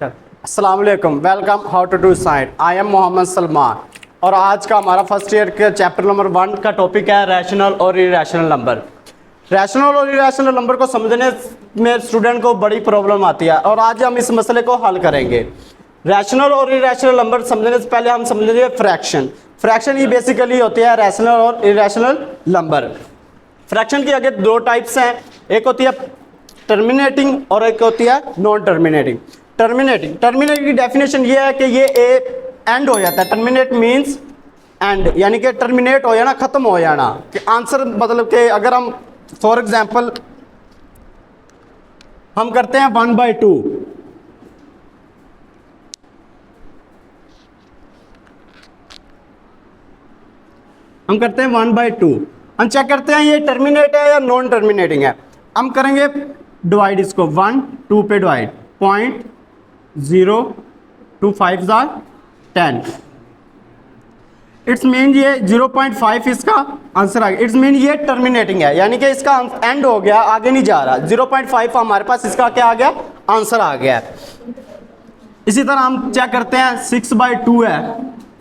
अस्सलाम वालेकुम, welcome how to do science. I am Mohammad Salman और आज का हमारा फर्स्ट ईयर के चैप्टर नंबर 1 का टॉपिक है रैशनल और इरेशनल नंबर। रैशनल और इरेशनल नंबर को समझने में स्टूडेंट को बड़ी प्रॉब्लम आती है और आज हम इस मसले को हल करेंगे। रैशनल और इरेशनल नंबर समझने से पहले हम समझेंगे फ्रैक्शन। फ्रैक्शन ही बेसिकली होती है रैशनल और इरेशनल नंबर। फ्रैक्शन की आगे दो टाइप्स हैं, एक होती है टर्मिनेटिंग और एक होती है नॉन टर्मिनेटिंग। टर्मिनेटिंग की डेफिनेशन ये है कि ये एंड हो जाता है। टर्मिनेट मीन्स एंड, यानी कि टर्मिनेट हो जाना, खत्म हो जाना। कि आंसर मतलब कि अगर हम फॉर एग्जांपल हम करते हैं 1/2, हम करते हैं 1/2, हम चेक करते हैं ये टर्मिनेट है या नॉन टर्मिनेटिंग है। हम करेंगे डिवाइड इसको 1 2 पे डिवाइड 0.025 10। इट्स मीन ये 0.5 इसका आंसर आ गया। इट्स मीन ये टर्मिनेटिंग है, यानी कि इसका एंड हो गया, आगे नहीं जा रहा। 0.5 हमारे पास इसका क्या आ गया, आंसर आ गया है। इसी तरह हम चेक करते हैं 6/2 है,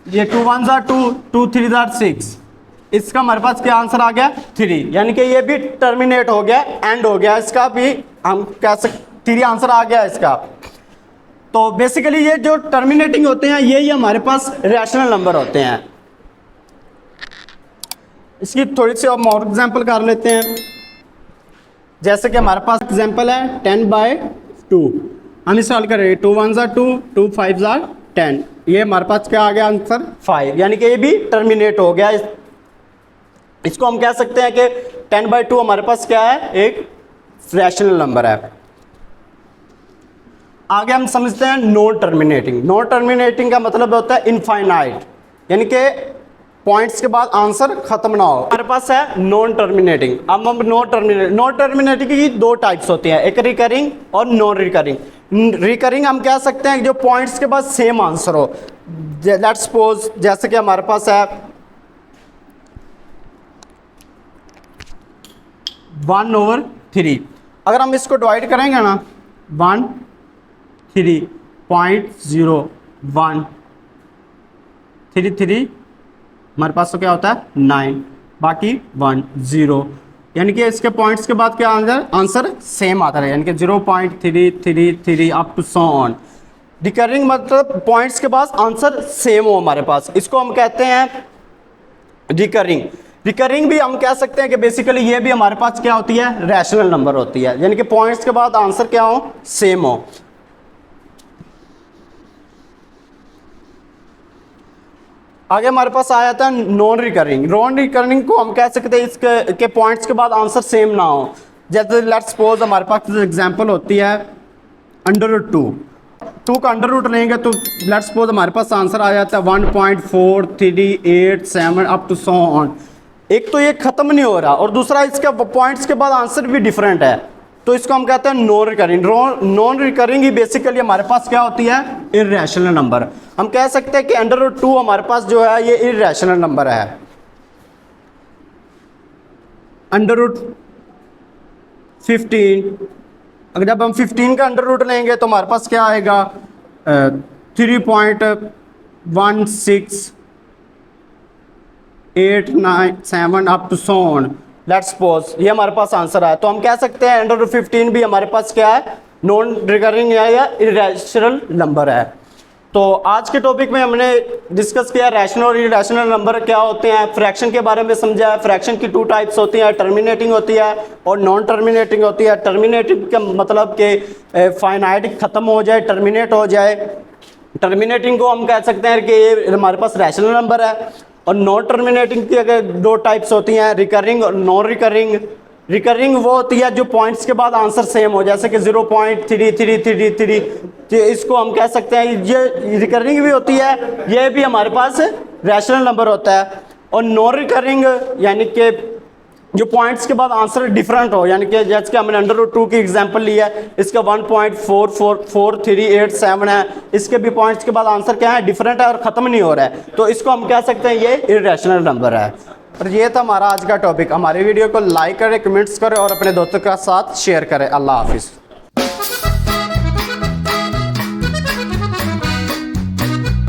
ये 2 1 2 2 3 6, इसका हमारे पास क्या आंसर आ गया 3, यानी कि ये भी टर्मिनेट हो गया, एंड हो गया। इसका भी हम कह सकते 3 आंसर आ गया इसका। तो बेसिकली ये जो टर्मिनेटिंग होते हैं यही हमारे पास रैशनल नंबर होते हैं। इसकी थोड़ी सी हम और एग्जांपल कर लेते हैं। जैसे कि हमारे पास एग्जांपल है 10/2, हम इसे हल करेंगे 2 1 2 2 5 10, ये हमारे पास क्या आ गया आंसर 5, यानी कि ये भी टर्मिनेट हो गया। इसको हम कह सकते हैं कि 10/2 हमारे पास क्या है, एक रैशनल नंबर है। आगे हम समझते हैं नॉन टर्मिनेटिंग। नॉन टर्मिनेटिंग का मतलब होता है इनफाइनाइट, यानी कि पॉइंट्स के बाद आंसर खत्म ना हो। हमारे पास है नॉन टर्मिनेटिंग। अब हम नॉन टर्मिनेटिंग की दो टाइप्स होती हैं, एक रिकरिंग और नॉन रिकरिंग। रिकरिंग हम कह सकते हैं जो पॉइंट्स के बाद सेम आंसर हो। लेट्स सपोज जैसे कि हमारे पास है 1/3, अगर हम इसको डिवाइड करेंगे ना 1/3.0133, हमारे पास तो क्या होता है 9, बाकी 1 0, यानी कि इसके पॉइंट्स के बाद क्या आंसर सेम आता है, यानी कि 0.333 up to so on. Recurring मतलब पॉइंट्स के बाद आंसर सेम हो हमारे पास, इसको हम कहते हैं रिकरिंग। रिकरिंग भी हम कह सकते हैं कि बेसिकली ये भी हमारे पास क्या होती है, रैशनल नंबर होती है, यानी कि पॉइंट्स के बाद आंसर क्या हो, सेम हो। आगे हमारे पास आ जाता है नॉन रिकरिंग। नॉन रिकरिंग को हम कह सकते हैं इसके पॉइंट्स के बाद आंसर सेम ना हो। जैसे लेट्स सपोज हमारे पास एग्जांपल होती है √2 का अंडर रूट लेंगे तो लेट्स सपोज हमारे पास आंसर आ जाता है 1.4387 अप टू सो ऑन। एक तो ये खत्म नहीं हो रहा और दूसरा इसका पॉइंट्स के बाद आंसर भी डिफरेंट है, तो इसको हम कहते हैं नॉन रिकरिंग। नॉन रिकरिंग ही बेसिकली हमारे पास क्या होती है, इररेशनल नंबर। हम कह सकते हैं कि √2 हमारे पास जो है ये इररेशनल नंबर है। √15, अगर जब हम 15 का अंडर रूट लेंगे तो हमारे पास क्या आएगा 3.16897 up to so on. Let's suppose ये हमारे पास आंसर है, तो हम कह सकते हैं √15 भी हमारे पास क्या है, नॉन रिकरिंग या इररेशनल नंबर है। तो आज के टॉपिक में हमने डिस्कस किया रैशनल और इररेशनल नंबर क्या होते हैं, फ्रैक्शन के बारे में समझा है। फ्रैक्शन की 2 टाइप्स होती हैं, टर्मिनेटिंग होती है और नॉन टर्मिनेटिंग होती है। टर्मिनेटिंग का मतलब कि फाइनाइट खत्म हो जाए, टर्मिनेट हो जाए। टर्मिनेटिंग को हम कह सकते हैं कि ये हमारे पास रैशनल नंबर है। और नॉन टर्मिनेटिंग की अगर 2 टाइप्स होती हैं, रिकरिंग और नॉन रिकरिंग। रिकरिंग वो होती है जो पॉइंट्स के बाद आंसर सेम हो, जैसे कि 0.3333, तो इसको हम कह सकते हैं ये रिकरिंग भी होती है, ये भी हमारे पास रैशनल नंबर होता है। और नॉन रिकरिंग यानी कि जो पॉइंट्स के बाद आंसर डिफरेंट हो, यानी कि जैसे कि हमने √2 की एग्जांपल लिया है, इसका 1.444387 है, इसके भी पॉइंट्स के बाद आंसर क्या है, डिफरेंट है और ख़त्म नहीं हो रहा है, तो इसको हम कह सकते हैं ये इररेशनल नंबर है। और ये था हमारा आज का टॉपिक। हमारी वीडियो को लाइक करें, कमेंट्स करें और अपने दोस्तों के साथ शेयर करें। अल्लाह हाफिज़।